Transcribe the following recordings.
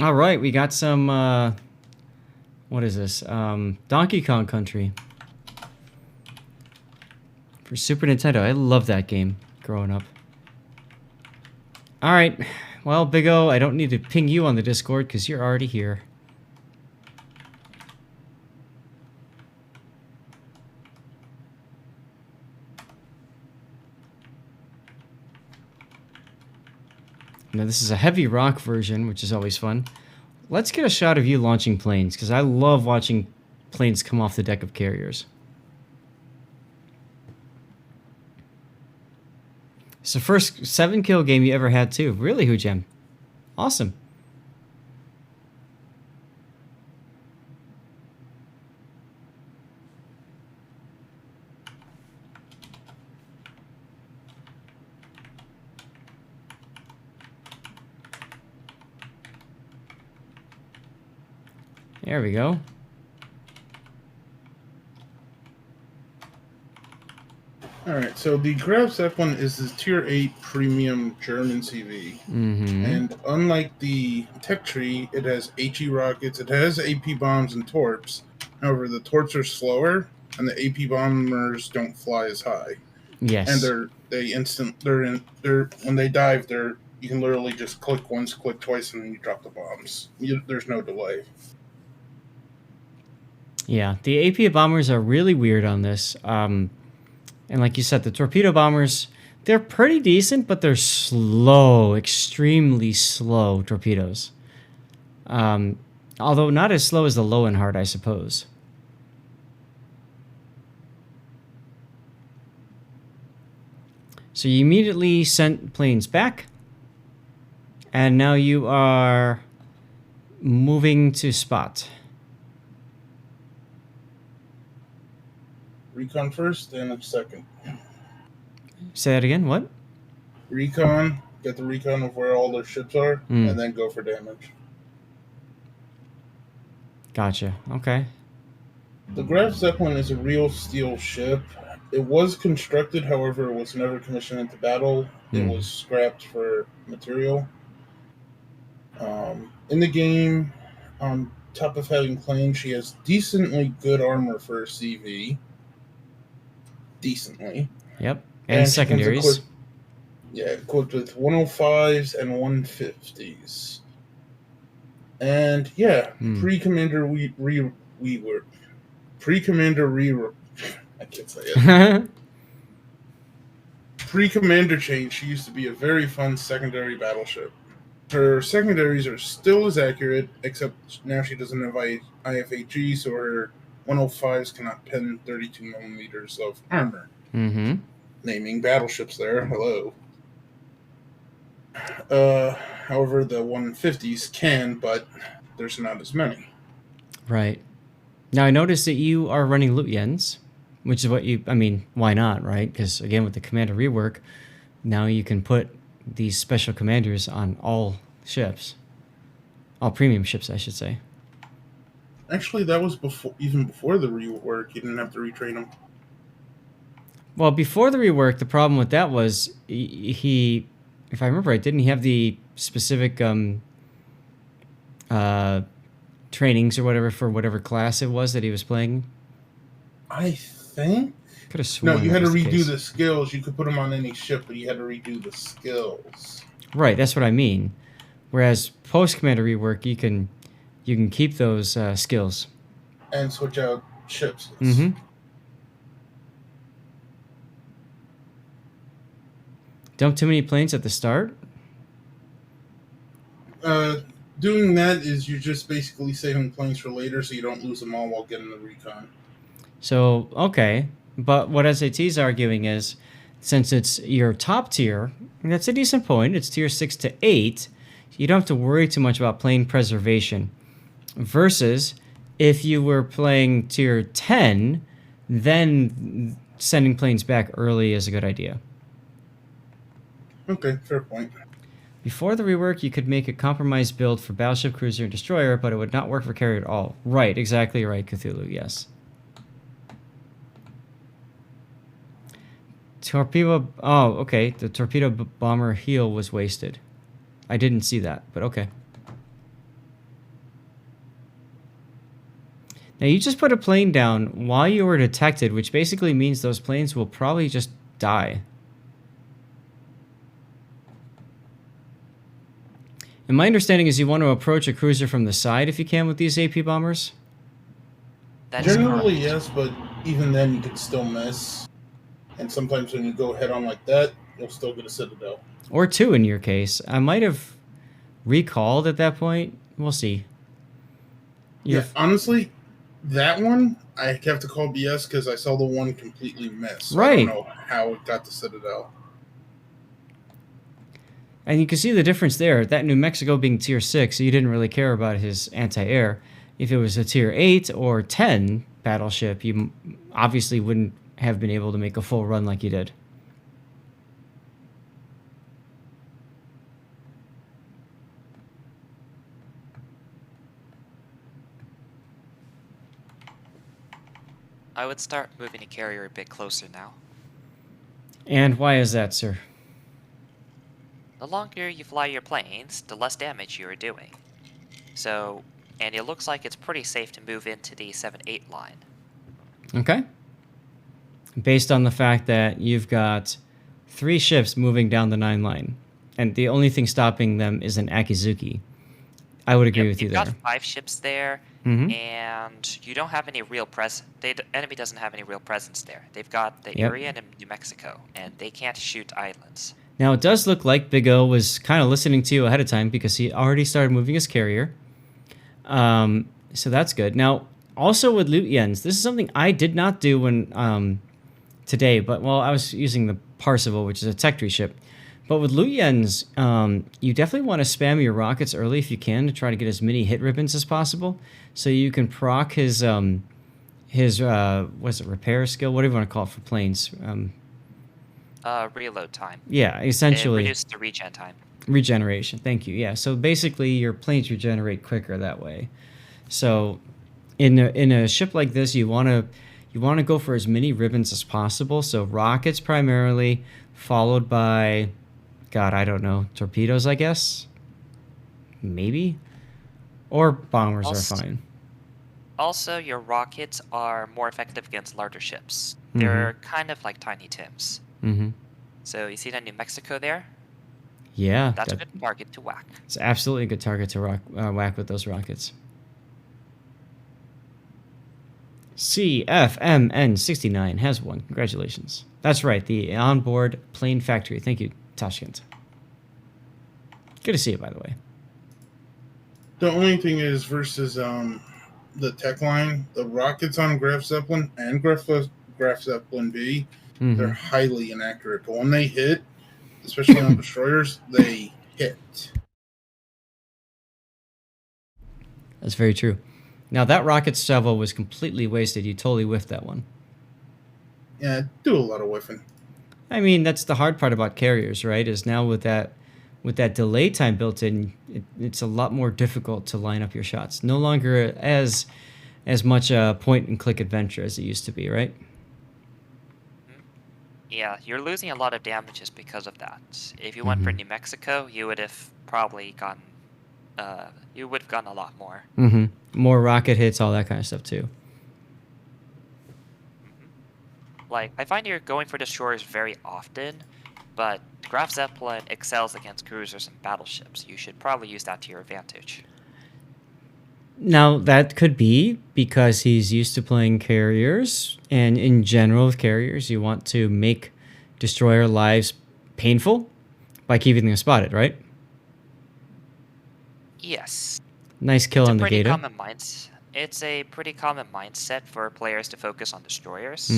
All right, we got some, what is this? Donkey Kong Country. For Super Nintendo. I love that game growing up. All right. Well, Big O, I don't need to ping you on the Discord because you're already here. Now, this is a heavy rock version, which is always fun. Let's get a shot of you launching planes because I love watching planes come off the deck of carriers. It's the first 7-kill game you ever had, too. Really, Hujem? Awesome. There we go. Alright, so the Graf Zeppelin is the Tier 8 premium German CV. Mm-hmm. And unlike the Tech Tree, it has HE rockets, it has AP bombs and torps. However, the torps are slower, and the AP bombers don't fly as high. Yes. And when they dive, you can literally just click once, click twice, and then you drop the bombs. There's no delay. Yeah, the AP bombers are really weird on this. And like you said, the torpedo bombers, they're pretty decent, but they're slow, extremely slow torpedoes. Although not as slow as the Lowenhard, I suppose. So you immediately sent planes back. And now you are moving to spot. Recon first, damage second. Say that again, what? Recon, get the recon of where all their ships are, and then go for damage. Gotcha, okay. The Graf Zeppelin is a real steel ship. It was constructed, however, it was never commissioned into battle. It was scrapped for material. In the game, on top of having planes, she has decently good armor for a CV. Decently. Yep, and secondaries. Equipped with 105s and 150s. And yeah, pre-commander I can't say it. Pre-commander change, she used to be a very fun secondary battleship. Her secondaries are still as accurate, except now she doesn't have IFHE, so her 105s cannot pen 32 millimeters of armor. Mm-hmm. Naming battleships there. Hello. However, the 150s can, but there's not as many. Right. Now, I noticed that you are running Lutyens, which is what why not, right? Because, again, with the commander rework, now you can put these special commanders on all ships. All premium ships, I should say. Actually, that was even before the rework. You didn't have to retrain them. Well, before the rework, the problem with that was he if I remember right, didn't he have the specific trainings or whatever for whatever class it was that he was playing? I think. Could have sworn. No, you had to redo the skills. You could put them on any ship, but you had to redo the skills. Right, that's what I mean. Whereas post-commander rework, you can keep those skills. And switch out ships. Mm-hmm. Dump too many planes at the start? Doing that is you're just basically saving planes for later so you don't lose them all while getting the recon. So, okay. But what SAT's arguing is, since it's your top tier, and that's a decent point, it's tier 6 to 8, you don't have to worry too much about plane preservation. Versus, if you were playing tier 10, then sending planes back early is a good idea. Okay, fair point. Before the rework, you could make a compromise build for battleship, cruiser, and destroyer, but it would not work for carrier at all. Right, exactly right, Cthulhu, yes. Torpedo... Oh, okay, the torpedo bomber heel was wasted. I didn't see that, but okay. Now, you just put a plane down while you were detected, which basically means those planes will probably just die. And my understanding is you want to approach a cruiser from the side if you can with these AP bombers? That is Generally, correct. yes, but even then, you could still miss. And sometimes when you go head on like that, you'll still get a citadel. Or two in your case. I might have recalled at that point. We'll see. Yeah, honestly, that one I have to call BS because I saw the one completely miss. So I don't Right. know how it got the citadel. And you can see the difference there. That New Mexico being tier 6, you didn't really care about his anti-air. If it was a tier 8 or 10 battleship, you obviously wouldn't have been able to make a full run like you did. I would start moving the carrier a bit closer now. And why is that, sir? The longer you fly your planes, the less damage you are doing. So, and it looks like it's pretty safe to move into the 7-8 line. Okay. Based on the fact that you've got 3 ships moving down the 9 line, and the only thing stopping them is an Akizuki. I would agree with you You've there. got 5 ships there, Mhm. and you don't have any real presence. The enemy doesn't have any real presence there. They've got the Yep. area in New Mexico, and they can't shoot islands. Now, it does look like Big O was kind of listening to you ahead of time because he already started moving his carrier. So that's good. Now, also with loot yens, this is something I did not do when today, but well, I was using the Parseval, which is a tech tree ship. But with loot yens, you definitely want to spam your rockets early if you can to try to get as many hit ribbons as possible, so you can proc his what's it, repair skill, whatever you want to call it for planes. Reload time. Yeah, It essentially reduced the regen time. regeneration. Thank you. Yeah, so basically your planes regenerate quicker that way. So in a ship like this, you want to go for as many ribbons as possible. So rockets primarily, followed by, God, I don't know, torpedoes, I guess, maybe, or bombers Also- are fine. Also, your rockets are more effective against larger ships. They're kind of like Tiny Tims. Mm-hmm. So you see that New Mexico there? Yeah, That's a good target to whack. it's absolutely a good target to whack with those rockets. CFMN69 has one. Congratulations. That's right, the onboard plane factory. Thank you, Tashkent. Good to see you, by the way. The only thing is versus the tech line, the rockets on Graf Zeppelin and Graf Zeppelin B, they're highly inaccurate. But when they hit, especially on destroyers, they hit. That's very true. Now, that rocket shovel was completely wasted. You totally whiffed that one. Yeah, do a lot of whiffing. I mean, that's the hard part about carriers, right? Is now with that delay time built in, it's a lot more difficult to line up your shots. No longer as much a point-and-click adventure as it used to be, right? Yeah, you're losing a lot of damages because of that. If you went for New Mexico, you would have probably gotten, you would have gotten a lot more. Mm-hmm. More rocket hits, all that kind of stuff too. Like, I find you're going for destroyers very often, but Graf Zeppelin excels against cruisers and battleships. You should probably use that to your advantage. Now, that could be because he's used to playing carriers, and in general with carriers, you want to make destroyer lives painful by keeping them spotted, right? Yes. Nice kill on the Gator. It's a pretty common mindset for players to focus on destroyers.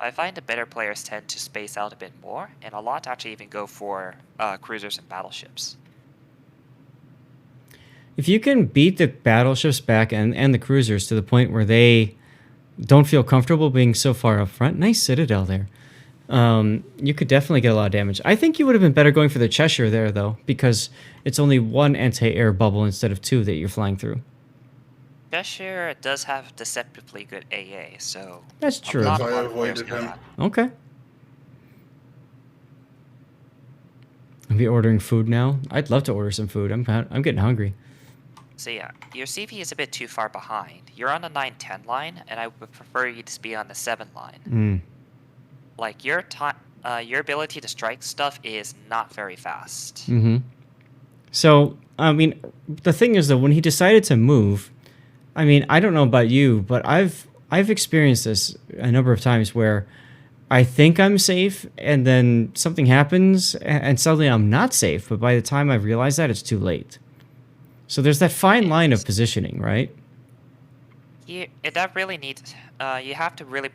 I find the better players tend to space out a bit more, and a lot actually even go for cruisers and battleships. If you can beat the battleships back and the cruisers to the point where they don't feel comfortable being so far up front, nice citadel there. You could definitely get a lot of damage. I think you would have been better going for the Cheshire there, though, because it's only one anti-air bubble instead of 2 that you're flying through. Cheshire does have deceptively good AA, so... That's true. Not a That's why lot I of players avoided know him. that. Okay. Are we ordering food now? I'd love to order some food. I'm getting hungry. So yeah, your CV is a bit too far behind. You're on the 9-10 line, and I would prefer you to be on the 7 line. Mm. Like your ability to strike stuff is not very fast. Mm-hmm. So, I mean, the thing is though, when he decided to move, I mean, I don't know about you, but I've experienced this a number of times where I think I'm safe, and then something happens, and suddenly I'm not safe. But by the time I realize that, it's too late. So there's that fine line of It's, positioning, right? that really needs. You have to really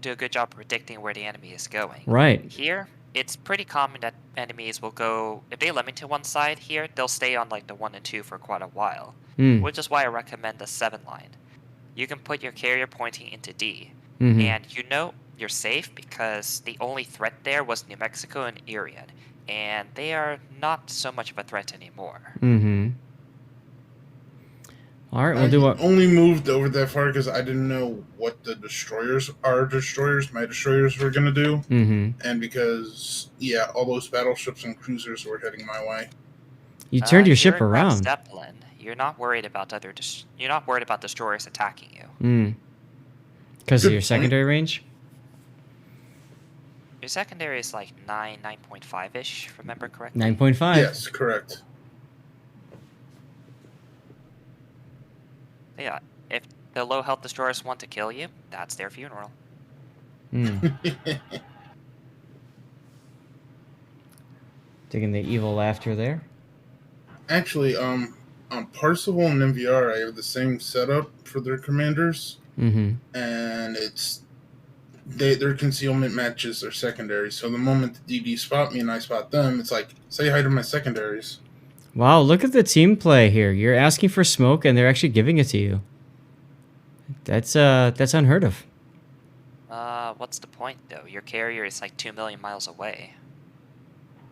do a good job predicting where the enemy is going. Right. Here, it's pretty common that enemies will go if they limit to one side here, they'll stay on like the 1 and 2 for quite a while, Mm. which is why I recommend the 7 line. You can put your carrier pointing into D, Mm-hmm. and you know you're safe because the only threat there was New Mexico and Irian, and they are not so much of a threat anymore. Mm-hmm. All right, we'll I do what. only moved over that far because I didn't know what my destroyers were going to do. Mm-hmm. And because, yeah, all those battleships and cruisers were heading my way. You turned your You're ship in Graf around. Zeppelin. You're not worried about you're not worried about destroyers attacking you. Mm. Because of Good your point. secondary range. Your secondary is like 9.5-ish, remember correctly? 9.5. Yes, correct. Yeah, if the low health destroyers want to kill you, that's their funeral. Mm. Digging the evil laughter there. Actually, on Parsifal and MVR, I have the same setup for their commanders, Mm-hmm. and their concealment matches their secondaries. So the moment the DD spot me and I spot them, it's like, say hi to my secondaries. Wow, look at the team play here. You're asking for smoke, and they're actually giving it to you. That's unheard of. What's the point though? Your carrier is like 2 million miles away.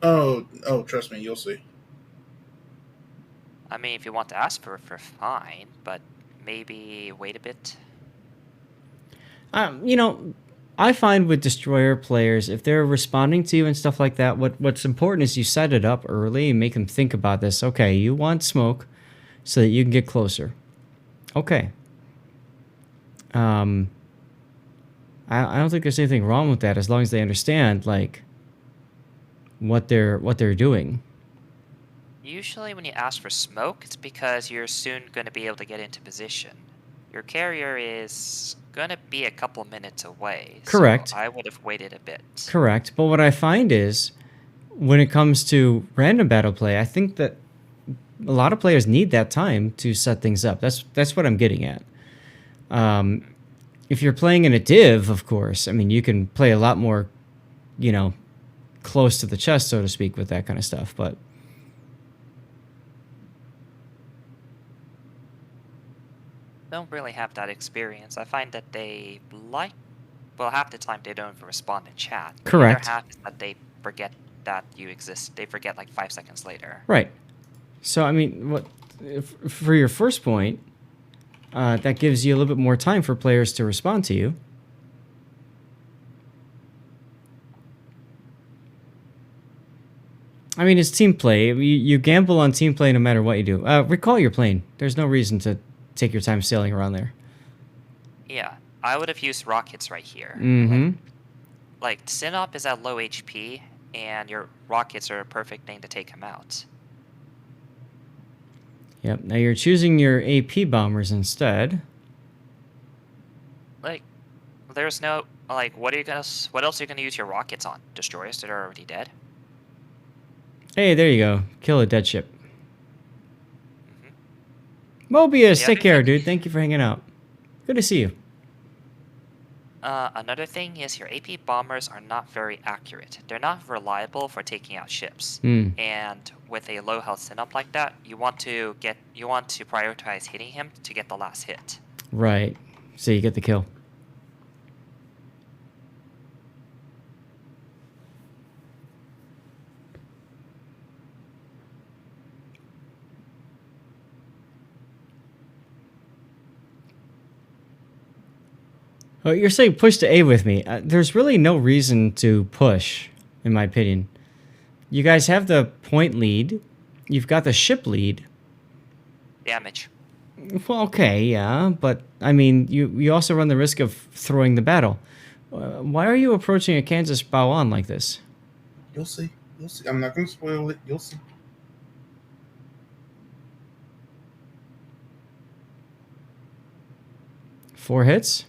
Oh, trust me, you'll see. I mean, if you want to ask for fine, but maybe wait a bit. You know, I find with destroyer players, if they're responding to you and stuff like that, what's important is you set it up early and make them think about this. Okay, you want smoke so that you can get closer. Okay. I don't think there's anything wrong with that as long as they understand like what they're doing. Usually when you ask for smoke, it's because you're soon going to be able to get into position. Your carrier is going to be a couple minutes away. Correct. So I would have waited a bit. Correct. But what I find is when it comes to random battle play, I think that a lot of players need that time to set things up. That's what I'm getting at. If you're playing in a div, of course, I mean, you can play a lot more, close to the chest, so to speak, with that kind of stuff. But Don't really have that experience. I find that they half the time they don't even respond in chat. Correct. The other half is that they forget that you exist. They forget like 5 seconds later. right. So I mean, for your first point, that gives you a little bit more time for players to respond to you. I mean, it's team play. You gamble on team play no matter what you do. Recall your plane. There's no reason to take your time sailing around there. Yeah, I would have used rockets right here. Mm-hmm. Like Synop is at low HP, and your rockets are a perfect thing to take him out. Yep. Now you're choosing your AP bombers instead. Like, there's no what else are you gonna use your rockets on? Destroyers that are already dead? Hey, there you go. Kill a dead ship. Mm-hmm. Mobius, The take other care, thing- dude. Thank you for hanging out. Good to see you. Another thing is your AP bombers are not very accurate. They're not reliable for taking out ships. Hmm. And with a low health Synop like that, you want to prioritize hitting him to get the last hit. Right. So you get the kill. Oh, you're saying push to A with me. There's really no reason to push, in my opinion. You guys have the point lead. You've got the ship lead. damage. Well, okay, yeah, but I mean, you also run the risk of throwing the battle. Why are you approaching a Kansas bow-on like this? You'll see. You'll see. I'm not going to spoil it. You'll see. Four hits?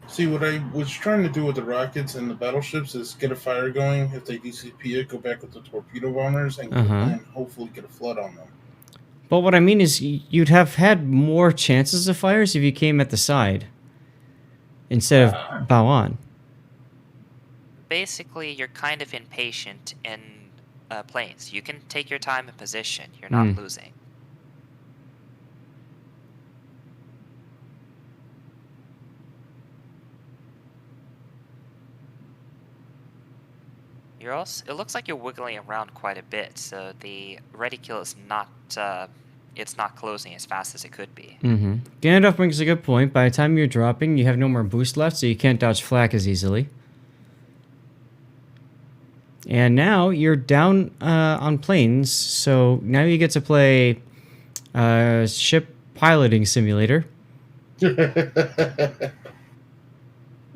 See, what I was trying to do with the rockets and the battleships is get a fire going. If they DCP it, go back with the torpedo bombers and hopefully get a flood on them. But what I mean is, you'd have had more chances of fires if you came at the side instead of bow on. Basically, you're kind of impatient in planes. You can take your time in position. You're not losing. You're also. It looks like you're wiggling around quite a bit, so the ready kill is not. It's not closing as fast as it could be. Gandalf brings a good point. By the time you're dropping, you have no more boost left, so you can't dodge flak as easily. And now you're down on planes, so now you get to play ship piloting simulator.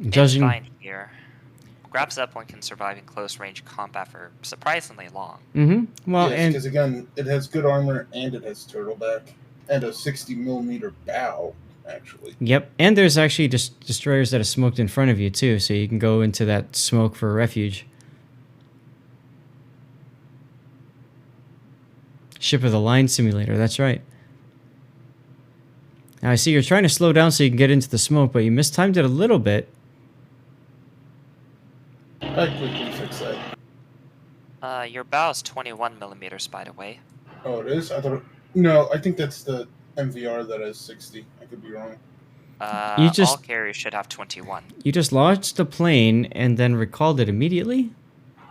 Judging fine here. Graf Zeppelin can survive in close range combat for surprisingly long. Well, yes, because again, it has good armor and it has turtleback and a 60mm bow, actually. Yep, and there's actually destroyers that are smoked in front of you too, so you can go into that smoke for refuge. Ship of the Line simulator, that's right. Now I see you're trying to slow down so you can get into the smoke, but you mistimed it a little bit. I quickly fix that. Your bow is 21mm, by the way. Oh, it is? I thought. No, I think that's the MVR that has 60. I could be wrong. All carriers should have 21. You just launched the plane and then recalled it immediately?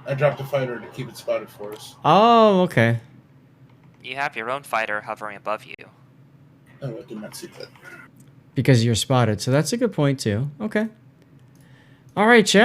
I dropped a fighter to keep it spotted for us. Oh, okay. You have your own fighter hovering above you. Oh, I did not see that. Because you're spotted, so that's a good point too. Okay. All right, chat.